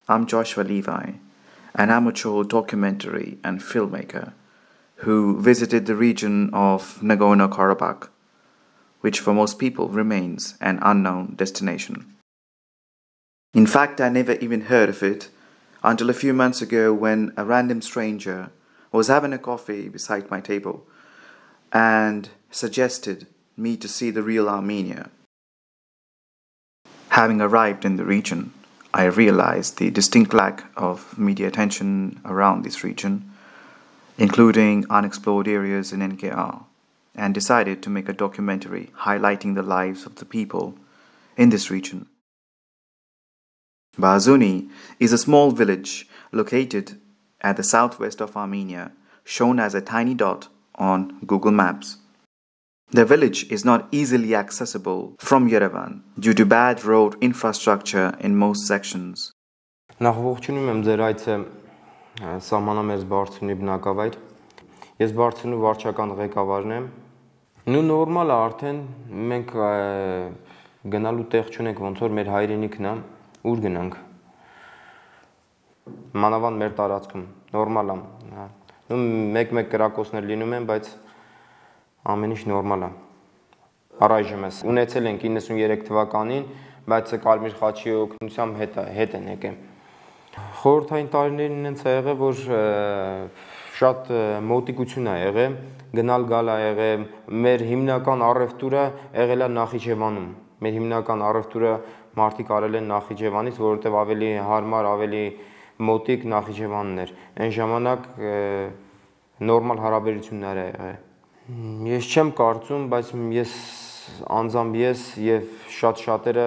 I'm Joshua Levi, an amateur documentary and filmmaker who visited the region of Nagorno Karabakh, which for most people remains an unknown destination. In fact, I never even heard of it until a few months ago when a random stranger was having a coffee beside my table and suggested me to see the real Armenia. Having arrived in the region, I realized the distinct lack of media attention around this region, including unexplored areas in NKR, and decided to make a documentary highlighting the lives of the people in this region. Bazuni is a small village located at the southwest of Armenia, shown as a tiny dot on Google Maps. The village is not easily accessible from Yerevan due to bad road infrastructure in most sections. Նախ ողջունում եմ ձեր այցը սահմանամերձ Բարսունի բնակավայր։ Ես Բարսունու վարչական ղեկավարն եմ։ Նու նորմալ է արդեն մենք գնալու տեղ չունենք, ոնց որ մեր հայրենիքն է, ուր գնանք։ Մանավանդ մեր տարածքում նորմալ է։ Նու մեկ-մեկ կրակոցներ լինում են, բայց ամեն ինչ նորմալ է։ Առայժմ ես ունեցել ենք 93 թվականին, բայց Կարմիր խաչի օգնությամբ հետ են եկել։ Խորհրդային տարիներին ինձ ա եղել, որ շատ մոտիկություն ա եղել, գնալ գալ ա եղել, մեր հիմնական առևտուրը եղել է Նախիջևանում։ Մեր հիմնական առևտուրը մարդիկ արել են Նախիջևանից, որովհետև ավելի հարմար, ավելի մոտիկ Նախիջևանն էր։ Այն ժամանակ նորմալ հարաբերություններ ա եղել։ Ես չեմ կարծում, բայց ես անձամբ ես եւ շատ շատերը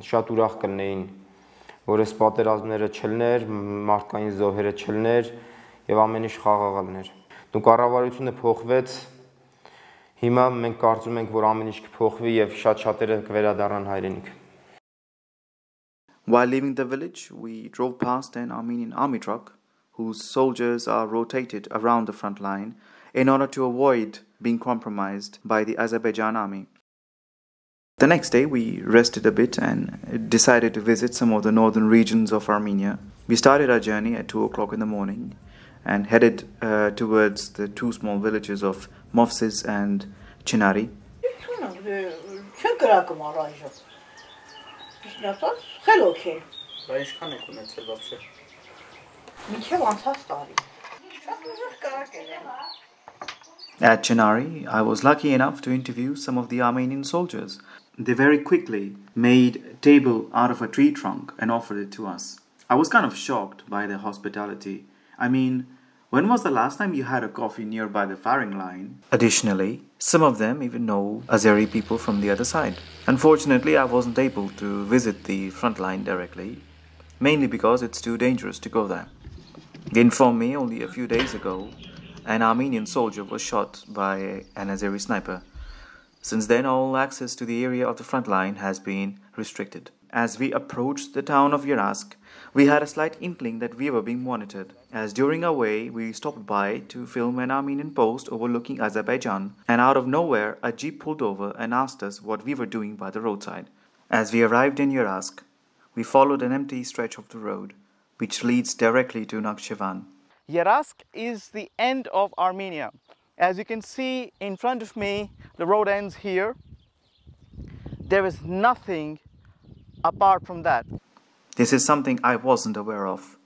շատ ուրախ կլինեին, որ այս պատերազմները չլներ, մարդկային զոհերը չլներ եւ ամեն ինչ խաղաղ լիներ։ Դու կառավարությունը փոխվեց, հիմա մենք կարծում ենք, որ ամեն ինչ կփոխվի եւ շատ շատերը կվերադառնան հայրենիք։ While leaving the village, we drove past an Armenian army truck whose soldiers are rotated around the front line in order to avoid being compromised by the Azerbaijan army. The next day, we rested a bit and decided to visit some of the northern regions of Armenia. We started our journey at 2 o'clock in the morning and headed towards the two small villages of Mofsis and Chinari. At Chinari, I was lucky enough to interview some of the Armenian soldiers. They very quickly made a table out of a tree trunk and offered it to us. I was kind of shocked by their hospitality. I mean, when was the last time you had a coffee nearby the firing line? Additionally, some of them even know Azeri people from the other side. Unfortunately, I wasn't able to visit the front line directly, mainly because it's too dangerous to go there. They informed me only a few days ago an Armenian soldier was shot by an Azeri sniper. Since then, all access to the area of the front line has been restricted. As we approached the town of Yerask, we had a slight inkling that we were being monitored, as during our way we stopped by to film an Armenian post overlooking Azerbaijan, and out of nowhere a jeep pulled over and asked us what we were doing by the roadside. As we arrived in Yerask, we followed an empty stretch of the road, which leads directly to Nakhchivan. Yerask is the end of Armenia. As you can see in front of me, the road ends here. There is nothing apart from that. This is something I wasn't aware of.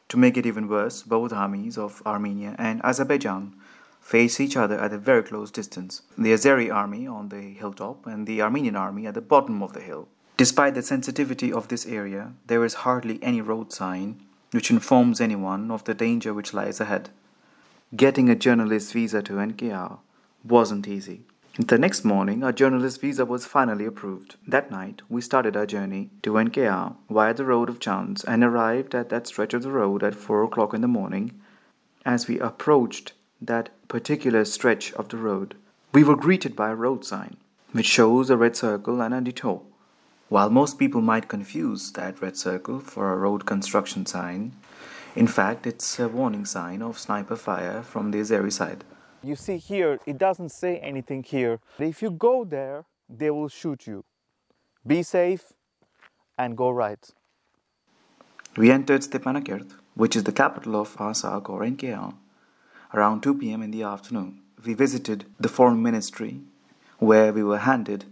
To make it even worse, both armies of Armenia and Azerbaijan face each other at a very close distance. The Azeri army on the hilltop and the Armenian army at the bottom of the hill. Despite the sensitivity of this area, there is hardly any road sign which informs anyone of the danger which lies ahead. Getting a journalist visa to NKR wasn't easy. The next morning, our journalist visa was finally approved. That night, we started our journey to NKR via the Road of Chance and arrived at that stretch of the road at 4 o'clock in the morning. As we approached that particular stretch of the road, we were greeted by a road sign, which shows a red circle and a detour. While most people might confuse that red circle for a road construction sign, in fact, it's a warning sign of sniper fire from the Azeri side. You see here, it doesn't say anything here. If you go there, they will shoot you. Be safe and go right. We entered Stepanakert, which is the capital of Artsakh or NKR, around 2 p.m. in the afternoon. We visited the foreign ministry, where we were handed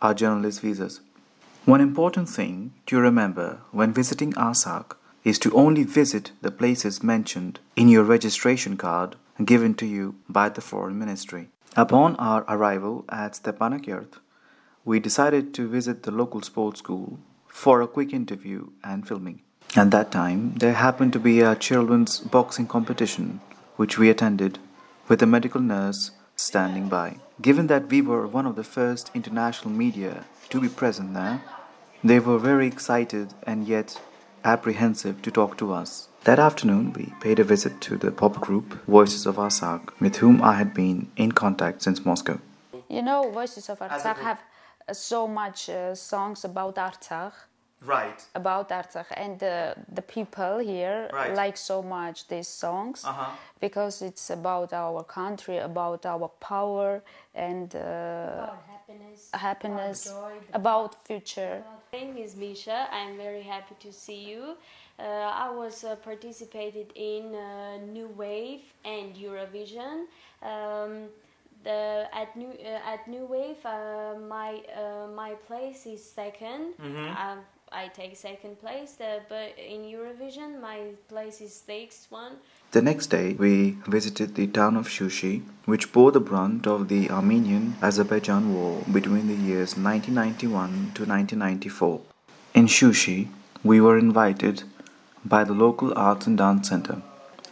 our journalist visas. One important thing to remember when visiting Artsakh is to only visit the places mentioned in your registration card given to you by the foreign ministry. Upon our arrival at Stepanakert, we decided to visit the local sports school for a quick interview and filming. At that time, there happened to be a children's boxing competition, which we attended with a medical nurse standing by. Given that we were one of the first international media to be present there, they were very excited and yet apprehensive to talk to us. That afternoon, we paid a visit to the pop group Voices of Artsakh, with whom I had been in contact since Moscow. You know, Voices of Artsakh have so much songs about Artsakh. Right. About Artsakh, and the people here Right. like so much these songs because it's about our country, about our power, and about happiness, about joy, about future. My name is Misha. I'm very happy to see you. I was participated in New Wave and Eurovision. At New Wave, my place is second. I take second place, but in Eurovision, my place is sixth one. The next day, we visited the town of Shushi, which bore the brunt of the Armenian-Azerbaijan war between the years 1991 to 1994. In Shushi, we were invited by the local arts and dance center,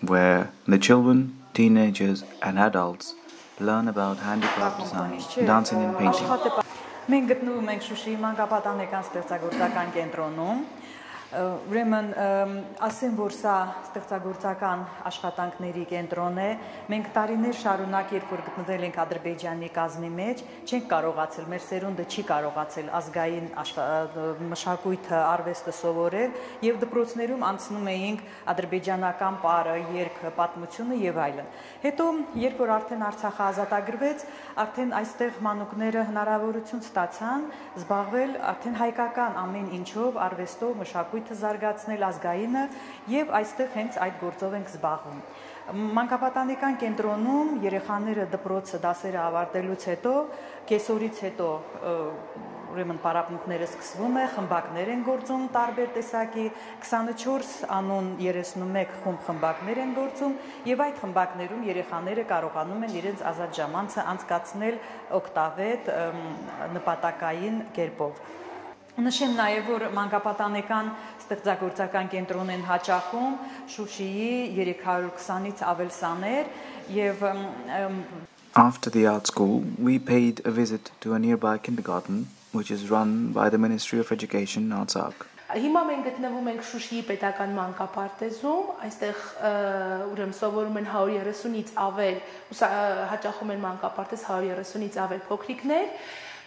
where the children, teenagers, and adults learn about handicraft design, dancing and painting. Մենք գտնվում ենք Շուշիի մանկապատանեկան ստեղծագործական կենտրոնում, ուրեմն ասեմ, որ սա ստեղծագործական աշխատանքների կենտրոն է, մենք տարիներ շարունակ, երբ որ գտնվել ենք Ադրբեջանի կազմի մեջ, չենք կարողացել, մեր սերունդը չի կարողացել ազգային մշակույթը, արվեստը սովորել եւ դպրոցներում անցնում էինք ադրբեջանական պարը, երգը, պատմությունը եւ այլն։ Հետո, երբ որ արդեն Արցախը ազատագրվեց, արդեն այստեղ մանուկները հնարավորություն ստացան զբաղվել արդեն հայկական ամեն ինչով, արվեստով, մշակույթը զարգացնել, ազգայինը եւ այստեղ հենց այդ գործով ենք զբաղվում։ Մանկապատանեկան կենտրոնում երեխաները դպրոցը դասերը ավարտելուց հետո, կեսօրից հետո ուրեմն պարապմունքները սկսվում է, խմբակներ են գործում տարբեր տեսակի, 24 անուն 31 խմբակներ են գործում եւ այդ խմբակներում երեխաները կարողանում են իրենց ազատ ժամանցը անցկացնել օգտավետ նպատակային կերպով։ Նշեմ նաև, որ մանկապատանեկան ստեղծագործական կենտրոն են հաճախում Շուշիի 320-ից ավել սաներ եւ After the art school, we paid a visit to a nearby kindergarten, which is run by the Ministry of Education, Artsakh. Հիմա մենք գտնվում ենք Շուշիի պետական մանկապարտեզում, այստեղ ուրեմն սովորում են 130-ից ավել, հաճախում են մանկապարտեզ 130-ից ավել փոքրիկներ։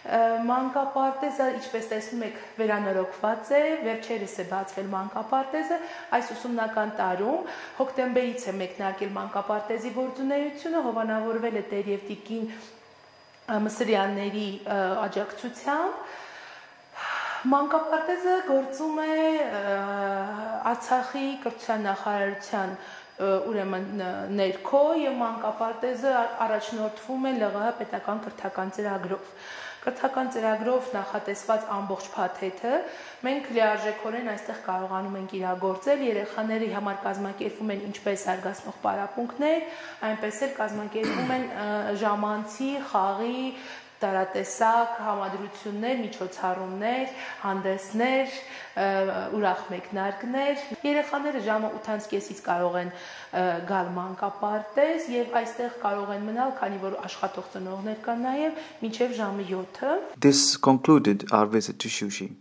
Մանկապարտեզը, ինչպես տեսնում եք, վերանորոգված է, վերջերս է բացվել մանկապարտեզը, այս ուսումնական տարում հոկտեմբերից է մեկնարկել մանկապարտեզի գործունեությունը, հովանավորվել է Տեր եւ Տիկին Մսրյանների աջակցությամբ։ Մանկապարտեզը գործում է Արցախի կրթության նախարարության ուրեմն ներքո եւ մանկապարտեզը առաջնորդվում է ԼՂՀ պետական կրթական ծրագրով։ Կրթական ծրագրով նախատեսված ամբողջ փաթեթը մենք լիարժեքորեն այստեղ կարողանում ենք իրագործել, երեխաների համար կազմակերպվում են ինչպես զարգացնող պարապմունքներ, այնպես էլ կազմակերպվում են ժամանցի, խաղի, տարատեսակ համադրություններ, միջոցառումներ, հանդեսներ, ուրախ մեկնարկներ։ Երեխաները ժամը 8:30-ից կարող են գալ մանկապարտեզ եւ այստեղ կարող են մնալ, քանի որ աշխատող ծնողներ կան նաեւ, մինչեւ ժամը 7-ը։ This concluded our visit to Shushi.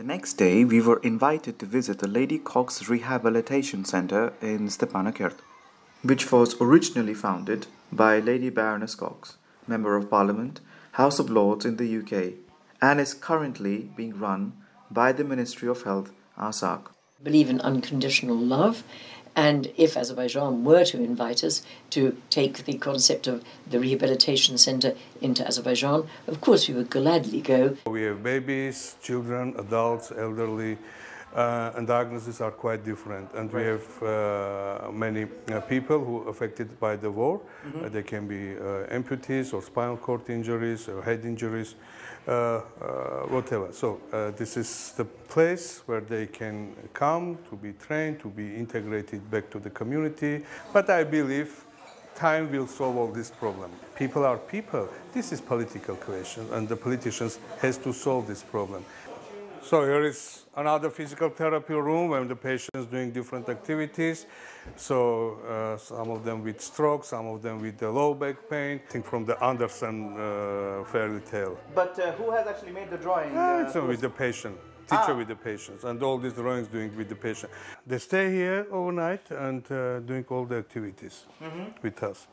The next day, we were invited to visit the Lady Cox Rehabilitation Center in Stepanakert, which was originally founded by Lady Baroness Cox, Member of Parliament, House of Lords in the UK, and is currently being run by the Ministry of Health, Artsakh. Believe in unconditional love, And if Azerbaijan were to invite us to take the concept of the rehabilitation center into Azerbaijan, of course we would gladly go. We have babies, children, adults, elderly, and diagnoses are quite different. And we have many people who are affected by the war. They can be amputees or spinal cord injuries or head injuries, whatever. So this is the place where they can come to be trained, to be integrated back to the community. But I believe time will solve all this problem. People are people. This is political question, and the politicians has to solve this problem. So here is another physical therapy room where the patients doing different activities. So some of them with stroke, some of them with the low back pain. I think from the Anderson fairy tale. But who has actually made the drawing? It's with the patient, teacher with the patients, and all these drawings doing with the patient. They stay here overnight and doing all the activities with us.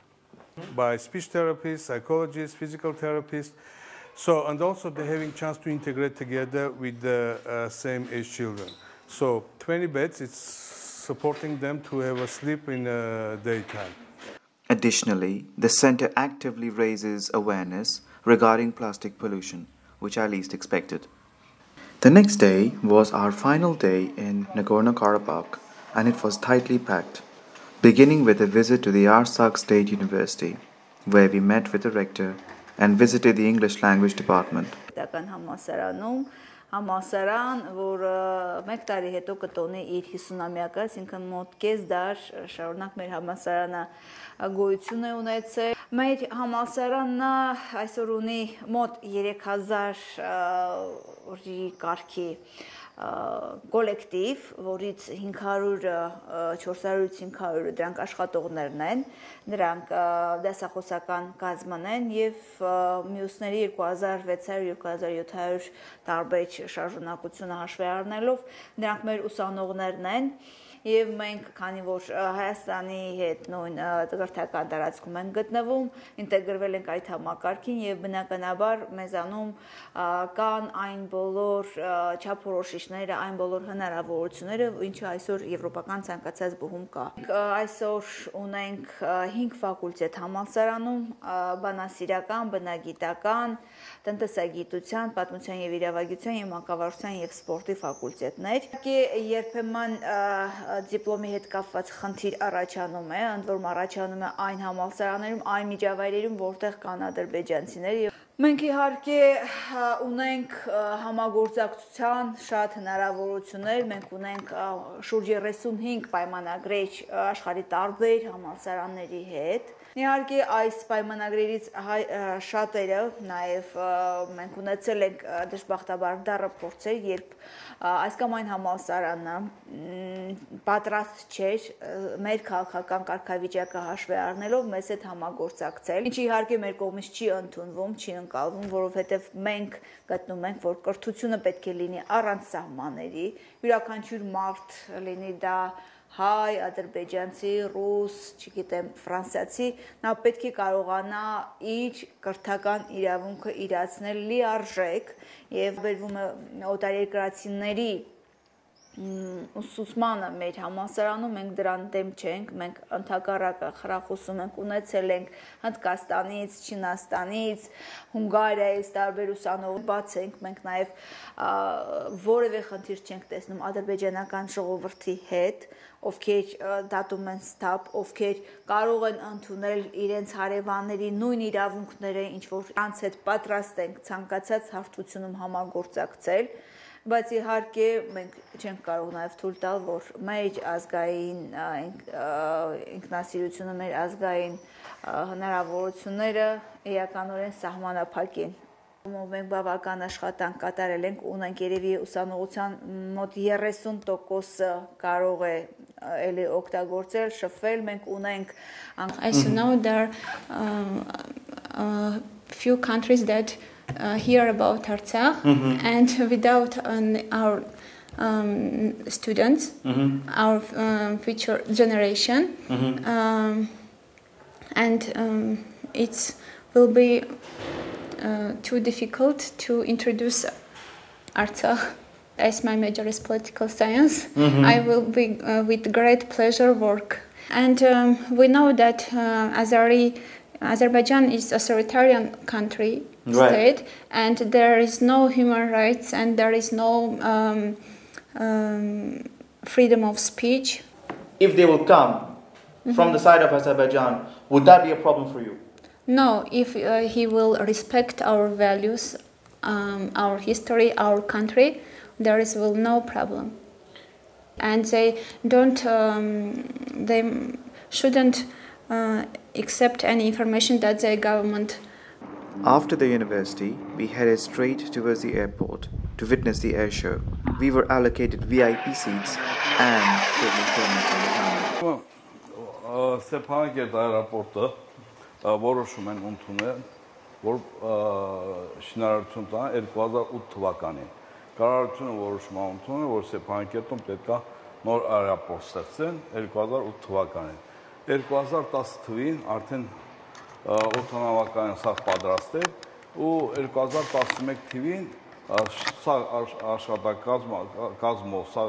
By speech therapists, psychologists, physical therapists. So, and also they're having chance to integrate together with the same age children. So 20 beds, it's supporting them to have a sleep in daytime. Additionally, the center actively raises awareness regarding plastic pollution, which I least expected. The next day was our final day in Nagorno Karabakh, and it was tightly packed, beginning with a visit to the Artsakh State University, where we met with the rector and visited the English language department. Համալսարան, որ մեկ տարի հետո կտոնի իր 50-ամյակը, այսինքն մոտ կես դար շարունակ մեր համալսարանը գոյություն է ունեցել։ Մեր համալսարանն այսօր ունի մոտ 3000 կարգի կոլեկտիվ, որից 400-500 դրանք աշխատողներն են, նրանք դասախոսական կազմն են եւ մյուսների 2600-2700 տարբեր շարժունակությունը հաշվի առնելով նրանք մեր ուսանողներն են եւ մենք քանի որ Հայաստանի հետ նույն տղրթական տարածքում են գտնվում, ինտեգրվել ենք այդ համակարգին եւ բնականաբար մեզանում կան այն բոլոր չափորոշիչները, այն բոլոր հնարավորությունները, ինչը այսօր եվրոպական ցանկացած բուհում կա։ Այսօր ունենք 5 ֆակուլտետ համալսարանում՝ բանասիրական, բնագիտական, տնտեսագիտության, պատմության եւ իրավագիտության եւ մանկավարժության եւ սպորտի ֆակուլտետներ։ Երբեմն դիպլոմի հետ կապված խնդիր առաջանում է, ընդ որում առաջանում է այն համալսարաններում, այն միջավայրերում, որտեղ կան ադրբեջանցիներ։ Մենք իհարկե ունենք համագործակցության շատ հնարավորություններ, մենք ունենք շուրջ 35 պայմանագրեր աշխարհի տարբեր համալսարանների հետ։ Իհարկե այս պայմանագրերից շատերը նաև մենք ունեցել ենք դժբախտաբար դառը փորձեր, երբ այս կամ այն համալսարանը պատրաստ չէր մեր քաղաքական կարգավիճակը հաշվի առնելով մեզ հետ համագործակցել, ինչը իհարկե մեր կողմից չի ընդունվում, չի ընկալվում, որովհետև մենք գտնում ենք, որ կրթությունը պետք է լինի առանց սահմանների, յուրաքանչյուր մարդ լինի դա հայ, ադրբեջանցի, ռուս, չգիտեմ, ֆրանսիացի, նա պետք է կարողանա իր կրթական իրավունքը իրացնել լիարժեք եւ վերվում է օտարերկրացիների ուսուցմանը մեր համալսարանում, մենք դրան դեմ չենք, մենք ընդհակառակը խրախուսում ենք, ունեցել ենք Հնդկաստանից, Չինաստանից, Հունգարիայից տարբեր ուսանող բաց ենք, մենք նաեւ որևէ խնդիր չենք տեսնում ադրբեջանական ժողովրդի հետ, ովքեր դատում են ստապ, ովքեր կարող են ընդունել իրենց հարևանների նույն իրավունքները, ինչ որ նրանց հետ պատրաստ ենք ցանկացած հարթությունում համագործակցել, բայց իհարկե մենք չենք կարող նաև թույլ տալ, որ մեր ազգային ինքնասիրությունը, մեր ազգային հնարավորությունները էականորեն սահմանափակեն։ Մենք բավական աշխատանք կատարել ենք, ունենք երևի ուսանողության մոտ 30%-ը կարող է էլի օգտագործել, շփվել, մենք ունենք As you know, there are few countries that hear about Artsakh, and without our students, our future generation, and it will be too difficult to introduce Artsakh as my major is political science, I will be with great pleasure work. And we know that Azerbaijan is authoritarian country, state, and there is no human rights and there is no freedom of speech. If they will come from the side of Azerbaijan, would that be a problem for you? No, if he will respect our values, our history, our country, there is will no problem. And they don't, they shouldn't accept any information that the government. After the university, we headed straight towards the airport to witness the air show. We were allocated VIP seats and traveling permits on the ground. Ստեփանակերտ аэропորտը որոշում են ընդունել, որ շինարարություն տան 2008 թվականին։ Կառավարությունը որոշում է ընդունել, որ Ստեփանակերտում պետք է նոր аэропորտ ստեղծեն 2008 թվականին։ 2010 թվականին արդեն օդանավակայան սա պատրաստ էր ու 2011 թվականին սա աշխատակազմով, սա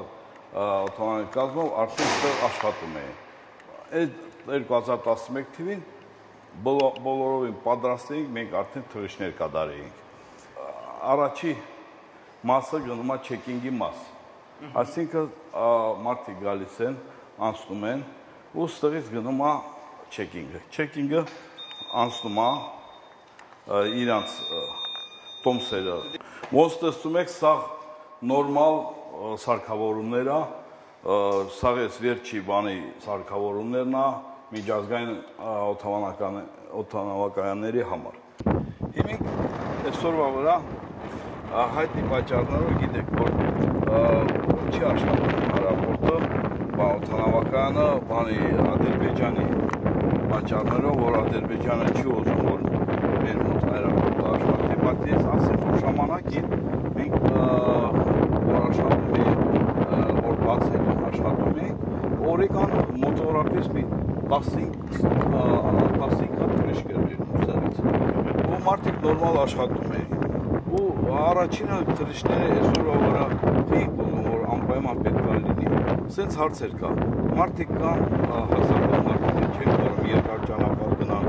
օդանավակազմով արդեն աշխատում էին։ Այդ 2011 թվականին բոլորովին պատրաստ էինք, մենք արդեն թռիչքներ կատարեինք։ Առաջի մասը գնում է չեկինգի մաս։ Այսինքն մարդիկ գալիս են, անցնում են ու ստեղից գնում է չեկինգը։ Չեկինգը անցնում է իրանց տոմսերը։ Ոնց տեսնում եք, սա նորմալ սարքավորումներ է, սա վերջի բանի սարքավորումներն է միջազգային օդանավակայանների համար։ Հիմա այսօրվա վրա հայտնի պատճառներով գիտեք, որ չի աշխատում аэропորտը, օդանավակայանը, բանի Ադրբեջանի պատճառներով, որ Ադրբեջանը չի ուզում, որ մեր մոտ аэропորտը աշխատի, բայց ես ասեմ, որ ժամանակին մենք որ աշխատում էինք, որ բացել աշխատում էինք, օրական մոտավորապես մի 15 հատ թռիչքեր էր ուսարից, ու մարդիկ նորմալ աշխատում էին, ու առաջինը թռիչքները այսօրվա վրա էինք ուզում, որ անպայման պետք է լինի, սենց հարցեր կա, մարդիկ կան, հասարակ մարդիկ չեն կարող երկար ճանապարհ գնան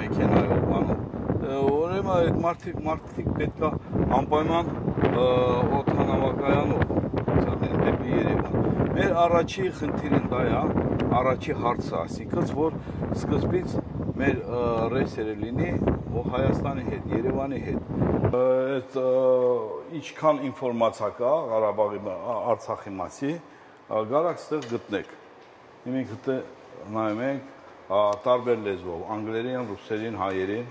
մեքենայով բանով, ուրեմն այդ մարդիկ պետք է անպայման օդանավակայանով ցածեն դեպի Երևան։ Մեր առաջի խնդիրն դա է, առաջի հարցը, այսինքն որ սկզբից մեր ռեյսերը լինի Հայաստանի հետ, Երևանի հետ։ Այդ ինչքան ինֆորմացիա կա Ղարաբաղի, Արցախի մասի, գարակ ստեղ գտնեք։ Մենք հետո նայում ենք տարբեր լեզվով, անգլերեն, ռուսերեն, հայերեն։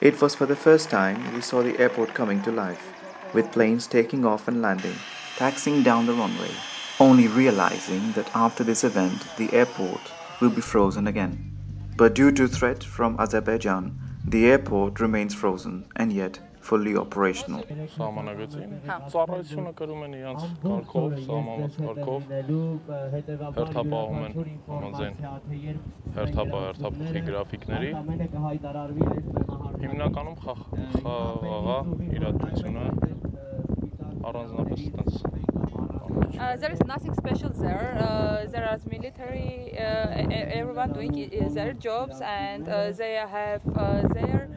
It was for the first time we saw the airport coming to life, with planes taking off and landing, taxiing down the runway, only realizing that after this event the airport will be frozen again. But due to threat from Azerbaijan, the airport remains frozen and yet fully operational. Ծառայությունը կրում են իրենց կարգով, սահմանված կարգով, հերթապահում են համաձայն հերթապահի գրաֆիկների, հիմնականում խաղաղ իրադրությունը առանձնապես այդպես։ There is nothing special there. There is military, everyone doing their jobs, and they have their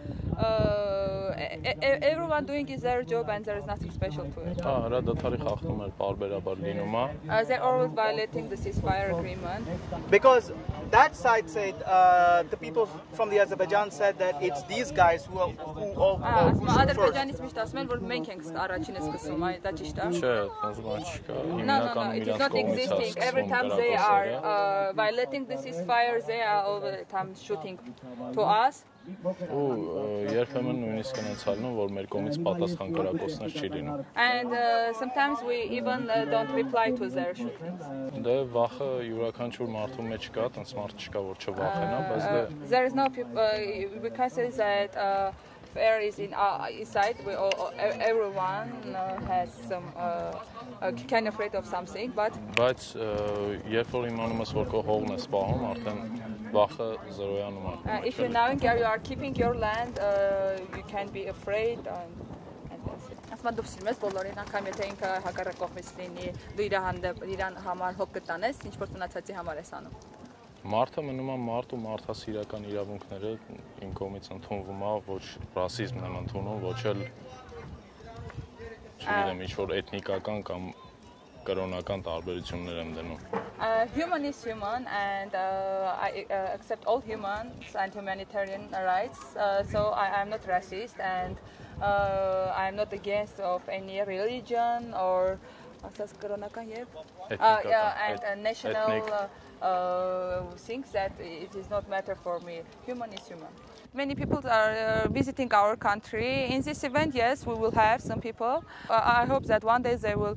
everyone doing their job, and there is nothing special to it. They're always violating the ceasefire agreement. Because that side said, the people from the Azerbaijan said that it's these guys who Azerbaijanis միշտ ասում են, որ մենք ենք առաջինը սկսում, այդ դա ճիշտ է։ No, it is not existing. Every time they are violating the ceasefire, they are all the time shooting to us. And sometimes we even don't reply to their shootings. There is no we can say that fear is inside. Everyone has some kind of afraid of something, but if you know you are keeping your land, you can be afraid, and that's it. Ասում դու սիրում ես բոլորին, անգամ եթե ինքը հակառակ կողմից լինի, դու իրան համար հոգ կտանես, ինչ որ մնացածի համար ես անում։ Մարդը մնում է մարդ ու մարդասիրական իրավունքները իմ կողմից ընդունվում է, ոչ ռասիզմն եմ ընդունում, ոչ էլ չգիտեմ, ինչ որ էթնիկական կամ կրոնական տարբերություններ եմ դնում։ Human is human, and I accept all humans and humanitarian rights. So I'm not racist, and I'm not against of any religion or and national things that it is not matter for me. Human is human. Many people are visiting our country. In this event, yes, we will have some people. I hope that one day they will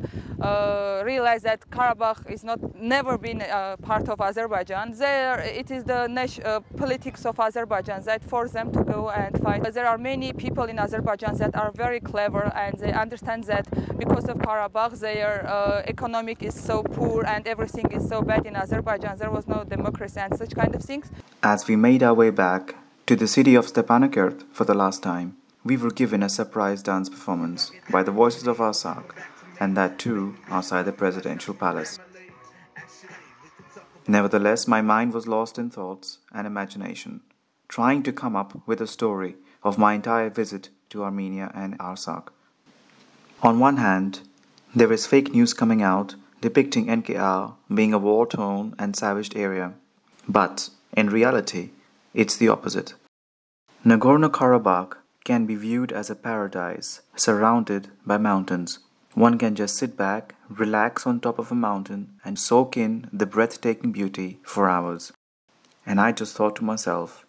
realize that Karabakh is never been part of Azerbaijan. It is the politics of Azerbaijan that force them to go and fight. There are many people in Azerbaijan that are very clever, and they understand that because of Karabakh, their economic is so poor and everything is so bad in Azerbaijan. There was no democracy and such kind of things. As we made our way back to the city of Stepanakert for the last time, we were given a surprise dance performance by the Voices of Arsak, and that too outside the presidential palace. Nevertheless, my mind was lost in thoughts and imagination, trying to come up with a story of my entire visit to Armenia and Arsak. On one hand, there is fake news coming out depicting NKR being a war-torn and savaged area, but in reality, it's the opposite. Nagorno Karabakh can be viewed as a paradise surrounded by mountains. One can just sit back, relax on top of a mountain, and soak in the breathtaking beauty for hours. And I just thought to myself,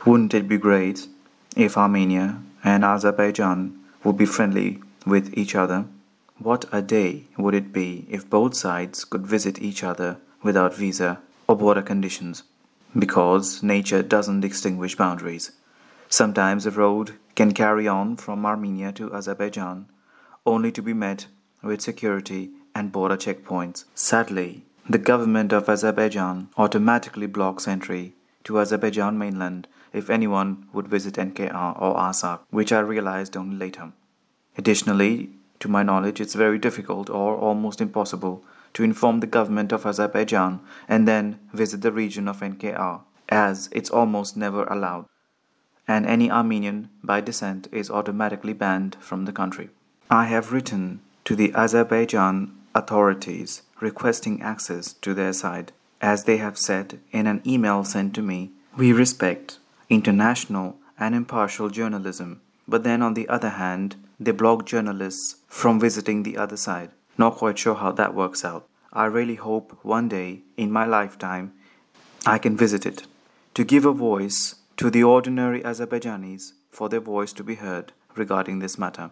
wouldn't it be great if Armenia and Azerbaijan would be friendly with each other? What a day would it be if both sides could visit each other without visa or border conditions? Because nature doesn't distinguish boundaries. Sometimes a road can carry on from Armenia to Azerbaijan, only to be met with security and border checkpoints. Sadly, the government of Azerbaijan automatically blocks entry to Azerbaijan mainland if anyone would visit NKR or Arsak, which I realized only later. Additionally, to my knowledge, it's very difficult or almost impossible to inform the government of Azerbaijan and then visit the region of NKR, as it's almost never allowed, and any Armenian by descent is automatically banned from the country. I have written to the Azerbaijan authorities requesting access to their site, as they have said in an email sent to me, we respect international and impartial journalism, but then on the other hand, they block journalists from visiting the other side. Not quite sure how that works out. I really hope one day in my lifetime I can visit it, to give a voice to the ordinary Azerbaijanis for their voice to be heard regarding this matter.